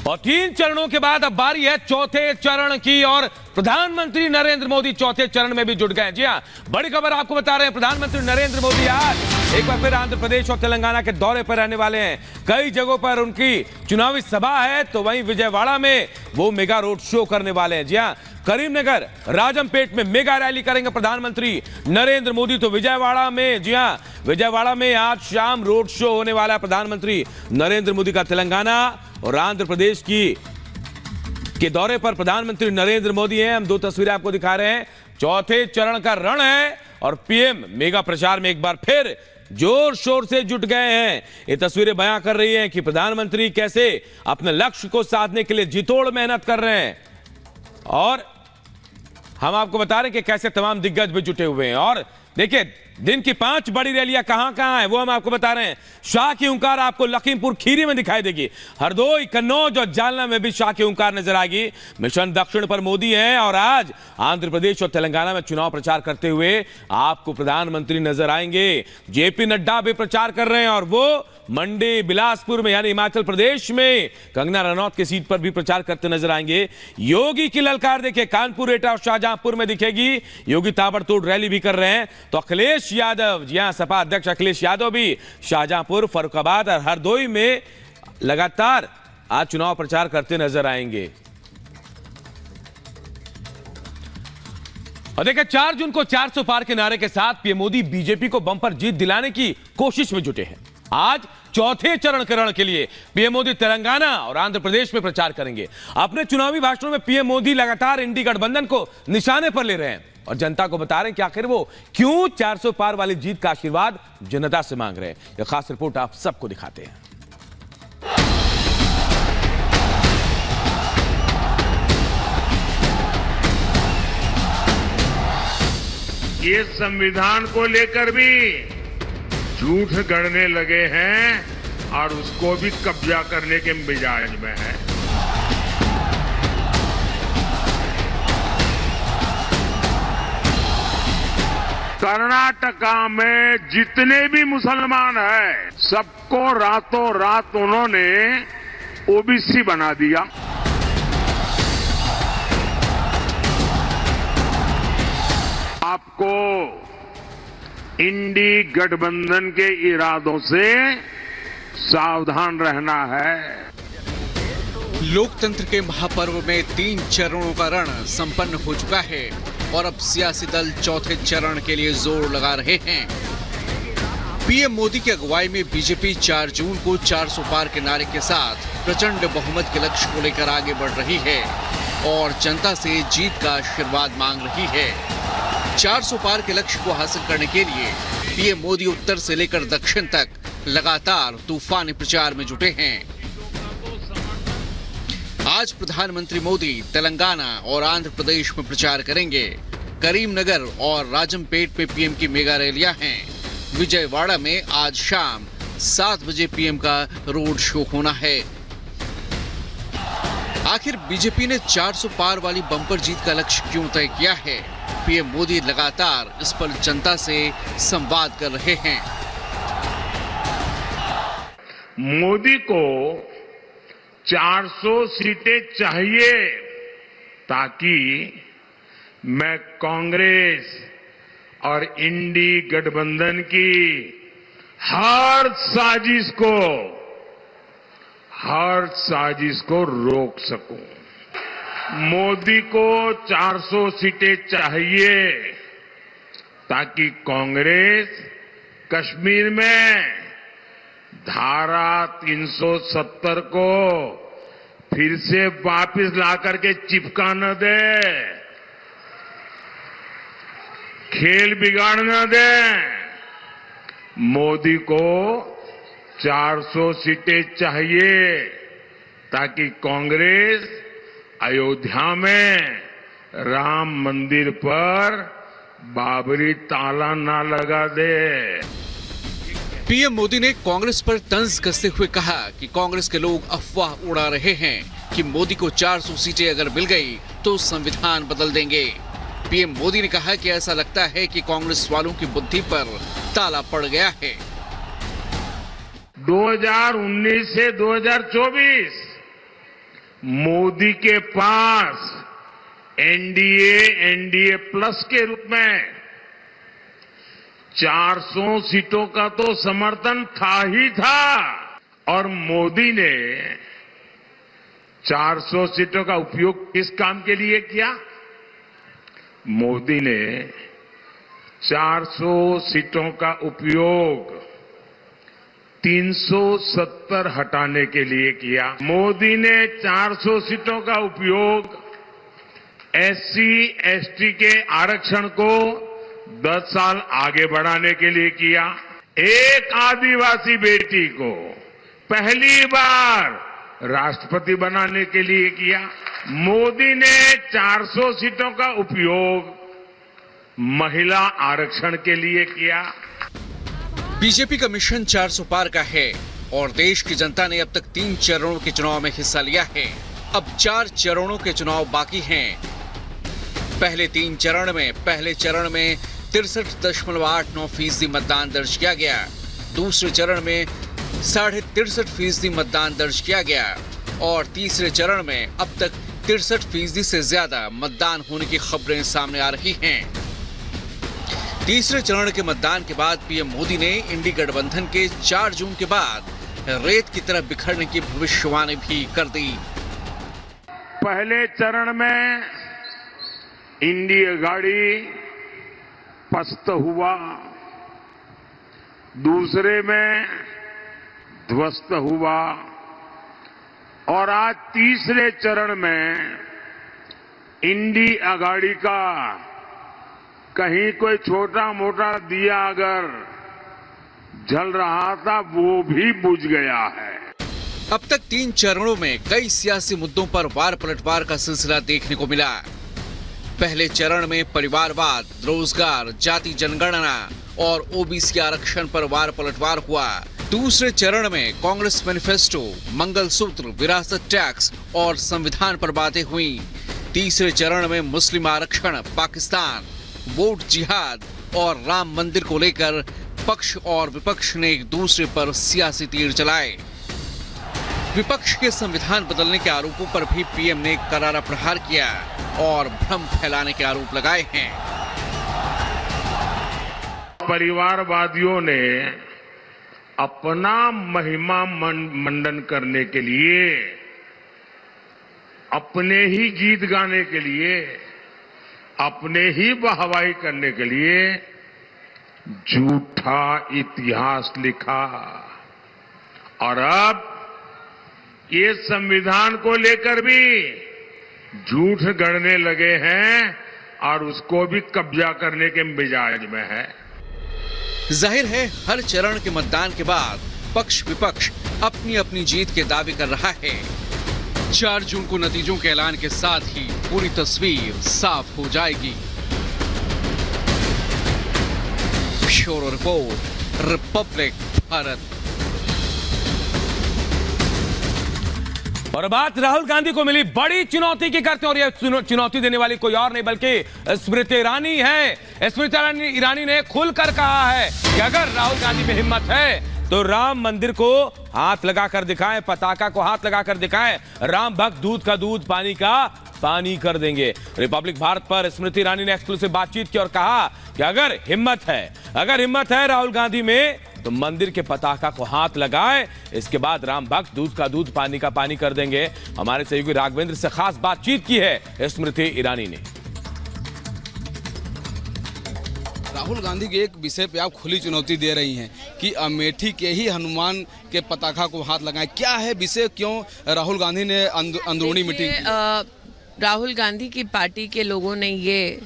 और 3 चरणों के बाद अब बारी है चौथे चरण की और प्रधानमंत्री नरेंद्र मोदी चौथे चरण में भी जुट गए। जी हां, बड़ी खबर आपको बता रहे हैं, प्रधानमंत्री नरेंद्र मोदी आज एक बार फिर आंध्र प्रदेश और तेलंगाना के दौरे पर रहने वाले हैं। कई जगहों पर उनकी चुनावी सभा है, तो वहीं विजयवाड़ा में वो मेगा रोड शो करने वाले हैं। जी हां, करीमनगर राजमपेट में मेगा रैली करेंगे प्रधानमंत्री नरेंद्र मोदी। तो विजयवाड़ा में, जी हां, विजयवाड़ा में आज शाम रोड शो होने वाला है प्रधानमंत्री नरेंद्र मोदी का। तेलंगाना और आंध्र प्रदेश के दौरे पर प्रधानमंत्री नरेंद्र मोदी हैं। हम 2 तस्वीरें आपको दिखा रहे हैं। चौथे चरण का रण है और पीएम मेगा प्रचार में एक बार फिर जोर शोर से जुट गए हैं। ये तस्वीरें बयां कर रही हैं कि प्रधानमंत्री कैसे अपने लक्ष्य को साधने के लिए जितोड़ मेहनत कर रहे हैं। और हम आपको बता रहे हैं कि कैसे तमाम दिग्गज भी जुटे हुए हैं। और देखिए, दिन की 5 बड़ी रैलियां कहां है वो हम आपको बता रहे हैं। शाह की हुंकार आपको लखीमपुर खीरी में दिखाई देगी, हरदोई, कन्नौज और जालना में भी शाह की हुंकार नजर आएगी। मिशन दक्षिण पर मोदी हैं और आज आंध्र प्रदेश और तेलंगाना में चुनाव प्रचार करते हुए आपको प्रधानमंत्री नजर आएंगे। जेपी नड्डा भी प्रचार कर रहे हैं और वो मंडी, बिलासपुर में यानी हिमाचल प्रदेश में कंगना रनौत की सीट पर भी प्रचार करते नजर आएंगे। योगी की ललकार देखिए, कानपुर, एटा और शाहजहांपुर में दिखेगी। योगी ताबड़तोड़ रैली भी कर रहे हैं। तो अखिलेश यादव, जी हां, सपा अध्यक्ष अखिलेश यादव भी शाहजहांपुर, फर्रुखाबाद और हरदोई में लगातार आज चुनाव प्रचार करते नजर आएंगे। और देखिए, 4 जून को 400 पार के नारे के साथ पीएम मोदी बीजेपी को बंपर जीत दिलाने की कोशिश में जुटे हैं। आज चौथे चरण के लिए पीएम मोदी तेलंगाना और आंध्र प्रदेश में प्रचार करेंगे। अपने चुनावी भाषणों में पीएम मोदी लगातार इंडी गठबंधन को निशाने पर ले रहे हैं और जनता को बता रहे हैं कि आखिर वो क्यों 400 पार वाली जीत का आशीर्वाद जनता से मांग रहे हैं। यह खास रिपोर्ट आप सबको दिखाते हैं। ये संविधान को लेकर भी झूठ गढ़ने लगे हैं और उसको भी कब्जा करने के मिजाज में है। कर्नाटका में जितने भी मुसलमान हैं, सबको रातों रात उन्होंने ओबीसी बना दिया। आपको इंडी गठबंधन के इरादों से सावधान रहना है। लोकतंत्र के महापर्व में 3 चरणों का रण संपन्न हो चुका है और अब सियासी दल चौथे चरण के लिए जोर लगा रहे हैं। पीएम मोदी की अगुवाई में बीजेपी 4 जून को 400 पार के नारे के साथ प्रचंड बहुमत के लक्ष्य को लेकर आगे बढ़ रही है और जनता से जीत का आशीर्वाद मांग रही है। 400 पार के लक्ष्य को हासिल करने के लिए पीएम मोदी उत्तर से लेकर दक्षिण तक लगातार तूफानी प्रचार में जुटे हैं। आज प्रधानमंत्री मोदी तेलंगाना और आंध्र प्रदेश में प्रचार करेंगे। करीमनगर और राजमपेट में पीएम की मेगा रैलियां हैं। विजयवाड़ा में आज शाम 7 बजे पीएम का रोड शो होना है। आखिर बीजेपी ने 400 पार वाली बम्पर जीत का लक्ष्य क्यों तय किया है? पीएम मोदी लगातार इस पर जनता से संवाद कर रहे हैं। मोदी को 400 सीटें चाहिए ताकि मैं कांग्रेस और इंडी गठबंधन की हर साजिश को रोक सकूं। मोदी को 400 सीटें चाहिए ताकि कांग्रेस कश्मीर में धारा 370 को फिर से वापस लाकर के चिपका न दे, खेल बिगाड़ न दे। मोदी को 400 सीटें चाहिए ताकि कांग्रेस अयोध्या में राम मंदिर पर बाबरी ताला ना लगा दे। पीएम मोदी ने कांग्रेस पर तंज कसते हुए कहा कि कांग्रेस के लोग अफवाह उड़ा रहे हैं कि मोदी को 400 सीटें अगर मिल गई तो संविधान बदल देंगे। पीएम मोदी ने कहा कि ऐसा लगता है कि कांग्रेस वालों की बुद्धि पर ताला पड़ गया है। 2019 से 2024 मोदी के पास एनडीए प्लस के रूप में 400 सीटों का तो समर्थन था ही था और मोदी ने 400 सीटों का उपयोग किस काम के लिए किया? मोदी ने 400 सीटों का उपयोग 370 हटाने के लिए किया। मोदी ने 400 सीटों का उपयोग एससी एसटी के आरक्षण को 10 साल आगे बढ़ाने के लिए किया। एक आदिवासी बेटी को पहली बार राष्ट्रपति बनाने के लिए किया। मोदी ने 400 सीटों का उपयोग महिला आरक्षण के लिए किया। बीजेपी का मिशन 400 पार का है और देश की जनता ने अब तक 3 चरणों के चुनाव में हिस्सा लिया है। अब 4 चरणों के चुनाव बाकी हैं। पहले 3 चरण में 63.89% मतदान दर्ज किया गया। दूसरे चरण में 63.5% मतदान दर्ज किया गया और तीसरे चरण में अब तक 63% से ज्यादा मतदान होने की खबरें सामने आ रही हैं। तीसरे चरण के मतदान के बाद पीएम मोदी ने इंडी गठबंधन के 4 जून के बाद रेत की तरह बिखरने की भविष्यवाणी भी कर दी। पहले चरण में इंडी अघाड़ी पस्त हुआ, दूसरे में ध्वस्त हुआ और आज तीसरे चरण में इंडी अघाड़ी का कहीं कोई छोटा मोटा दिया अगर जल रहा था वो भी बुझ गया है। अब तक 3 चरणों में कई सियासी मुद्दों पर वार पलटवार का सिलसिला देखने को मिला। पहले चरण में परिवारवाद, रोजगार, जाति जनगणना और ओबीसी आरक्षण पर वार पलटवार हुआ। दूसरे चरण में कांग्रेस मैनिफेस्टो, मंगलसूत्र, विरासत टैक्स और संविधान पर बातें हुई। तीसरे चरण में मुस्लिम आरक्षण, पाकिस्तान, वोट जिहाद और राम मंदिर को लेकर पक्ष और विपक्ष ने एक दूसरे पर सियासी तीर चलाए। विपक्ष के संविधान बदलने के आरोपों पर भी पीएम ने करारा प्रहार किया और भ्रम फैलाने के आरोप लगाए हैं। परिवारवादियों ने अपना महिमा मंडन करने के लिए, अपने ही गीत गाने के लिए, अपने ही वाहवाही करने के लिए झूठा इतिहास लिखा और अब ये संविधान को लेकर भी झूठ गढ़ने लगे हैं और उसको भी कब्जा करने के मिजाज में है। जाहिर है हर चरण के मतदान के बाद पक्ष विपक्ष अपनी अपनी जीत के दावे कर रहा है। 4 जून को नतीजों के ऐलान के साथ ही पूरी तस्वीर साफ हो जाएगी। Bureau report, republic Bharat. और बात राहुल गांधी को मिली बड़ी चुनौती की करते हैं और यह चुनौती देने वाली कोई और नहीं बल्कि स्मृति ईरानी है। स्मृति ईरानी ने खुलकर कहा है कि अगर राहुल गांधी में हिम्मत है तो राम मंदिर को हाथ लगाकर दिखाएं, पताका को हाथ लगाकर दिखाएं। राम भक्त दूध का दूध, पानी का पानी कर देंगे। रिपब्लिक भारत पर स्मृति ईरानी ने एक्सक्लूसिव बातचीत की और कहा कि अगर हिम्मत है राहुल गांधी में तो मंदिर के पताका को हाथ लगाए, इसके बाद राम भक्त दूध का दूध, पानी का पानी कर देंगे। हमारे सहयोगी राघवेंद्र से खास बातचीत की है स्मृति ईरानी ने। राहुल गांधी के एक विषय पे आप खुली चुनौती दे रही हैं कि अमेठी के ही हनुमान के पताका को हाथ लगाएं। क्या है विषय, क्यों राहुल गांधी ने अंदरूनी मीटिंग? राहुल गांधी की पार्टी के लोगों ने ये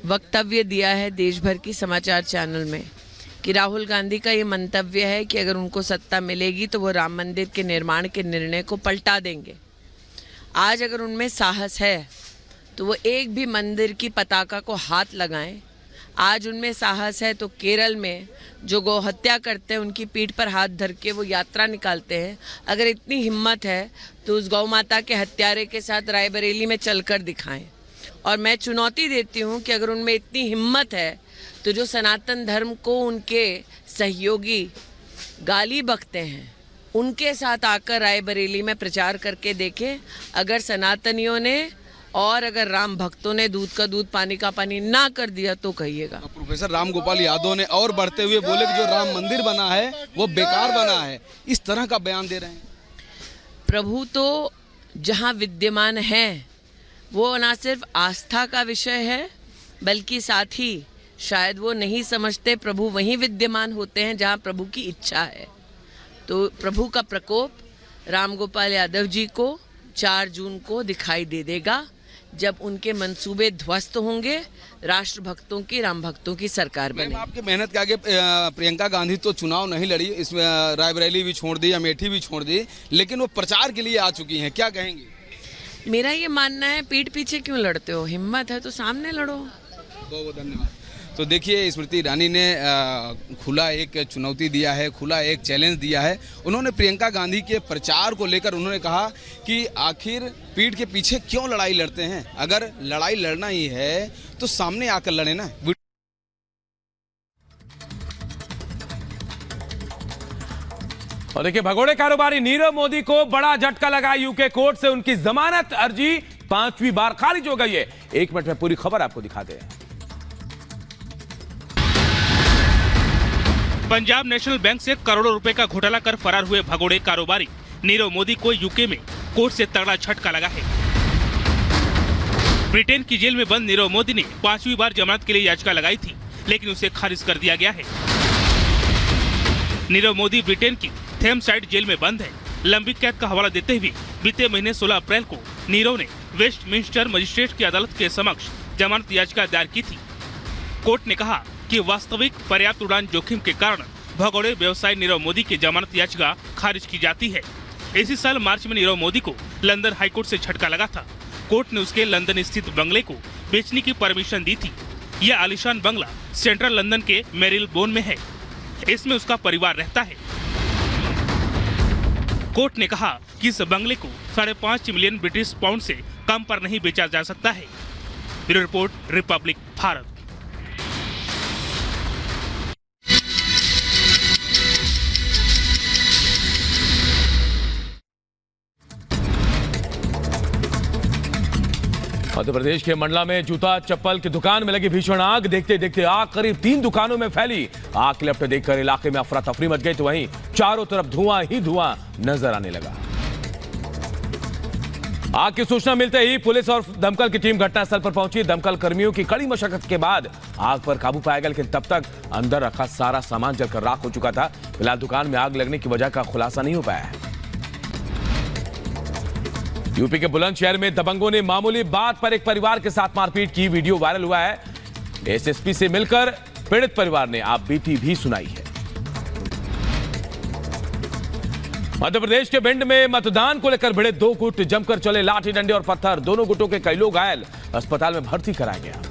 वक्तव्य दिया है देश भर की समाचार चैनल में कि राहुल गांधी का ये मंतव्य है कि अगर उनको सत्ता मिलेगी तो वो राम मंदिर के निर्माण के निर्णय को पलटा देंगे। आज अगर उनमें साहस है तो वो एक भी मंदिर की पताका को हाथ लगाएं। आज उनमें साहस है तो केरल में जो गौ हत्या करते हैं उनकी पीठ पर हाथ धर के वो यात्रा निकालते हैं। अगर इतनी हिम्मत है तो उस गौ माता के हत्यारे के साथ रायबरेली में चलकर दिखाएं। और मैं चुनौती देती हूं कि अगर उनमें इतनी हिम्मत है तो जो सनातन धर्म को उनके सहयोगी गाली बकते हैं, उनके साथ आकर रायबरेली में प्रचार करके देखे। अगर सनातनियों ने और अगर राम भक्तों ने दूध का दूध पानी का पानी ना कर दिया तो कहिएगा। प्रोफेसर राम गोपाल यादव ने और बढ़ते हुए बोले कि जो राम मंदिर बना है वो बेकार बना है, इस तरह का बयान दे रहे हैं। प्रभु तो जहाँ विद्यमान है वो न सिर्फ आस्था का विषय है, बल्कि साथ ही शायद वो नहीं समझते प्रभु वहीं विद्यमान होते हैं जहाँ प्रभु की इच्छा है। तो प्रभु का प्रकोप राम गोपाल यादव जी को 4 जून को दिखाई दे देगा, जब उनके मंसूबे ध्वस्त होंगे, राष्ट्र भक्तों की, राम भक्तों की सरकार बनेगी। आपके मेहनत के आगे प्रियंका गांधी तो चुनाव नहीं लड़ी, इसमें रायबरेली भी छोड़ दी, अमेठी भी छोड़ दी, लेकिन वो प्रचार के लिए आ चुकी हैं, क्या कहेंगी? मेरा ये मानना है, पीठ पीछे क्यों लड़ते हो? हिम्मत है तो सामने लड़ो। बहुत बहुत धन्यवाद। तो देखिए, स्मृति ईरानी ने खुला एक चुनौती दिया है, खुला एक चैलेंज दिया है। उन्होंने प्रियंका गांधी के प्रचार को लेकर उन्होंने कहा कि आखिर पीठ के पीछे क्यों लड़ाई लड़ते हैं, अगर लड़ाई लड़ना ही है तो सामने आकर लड़े ना। और देखिए, भगोड़े कारोबारी नीरव मोदी को बड़ा झटका लगा। यूके कोर्ट से उनकी जमानत अर्जी 5वीं बार खारिज हो गई है। 1 मिनट में पूरी खबर आपको दिखाते हैं। पंजाब नेशनल बैंक से करोड़ों रुपए का घोटाला कर फरार हुए भगोड़े कारोबारी नीरव मोदी को यूके में कोर्ट से तगड़ा झटका लगा है। ब्रिटेन की जेल में बंद नीरव मोदी ने 5वीं बार जमानत के लिए याचिका लगाई थी, लेकिन उसे खारिज कर दिया गया है। नीरव मोदी ब्रिटेन की थेम्स-साइड जेल में बंद है। लंबी कैद का हवाला देते हुए बीते महीने 16 अप्रैल को नीरव ने वेस्टमिंस्टर मजिस्ट्रेट की अदालत के समक्ष जमानत याचिका दायर की थी। कोर्ट ने कहा कि वास्तविक पर्याप्त उड़ान जोखिम के कारण भगोड़े व्यवसायी नीरव मोदी की जमानत याचिका खारिज की जाती है। इसी साल मार्च में नीरव मोदी को लंदन हाईकोर्ट से झटका लगा था। कोर्ट ने उसके लंदन स्थित बंगले को बेचने की परमिशन दी थी। यह आलीशान बंगला सेंट्रल लंदन के मेरिलबोन में है। इसमें उसका परिवार रहता है। कोर्ट ने कहा कि इस बंगले को 5.5 मिलियन ब्रिटिश पाउंड से कम पर नहीं बेचा जा सकता है। Bureau report, republic Bharat. Madhya Pradesh के मंडला में जूता चप्पल की दुकान में लगी भीषण आग। देखते देखते आग करीब 3 दुकानों में फैली। आग की लपटें देखकर इलाके में अफरा तफरी मच गई, तो वहीं चारों तरफ धुआं ही धुआं नजर आने लगा। आग की सूचना मिलते ही पुलिस और दमकल की टीम घटनास्थल पर पहुंची। दमकल कर्मियों की कड़ी मशक्कत के बाद आग पर काबू पाया गया, लेकिन तब तक अंदर रखा सारा सामान जलकर राख हो चुका था। फिलहाल दुकान में आग लगने की वजह का खुलासा नहीं हो पाया है। यूपी के बुलंदशहर में दबंगों ने मामूली बात पर एक परिवार के साथ मारपीट की। वीडियो वायरल हुआ है। एसएसपी से मिलकर पीड़ित परिवार ने आप बीती भी सुनाई है। मध्य प्रदेश के भिंड में मतदान को लेकर भिड़े 2 गुट, जमकर चले लाठी डंडे और पत्थर। दोनों गुटों के कई लोग घायल, अस्पताल में भर्ती कराया गया।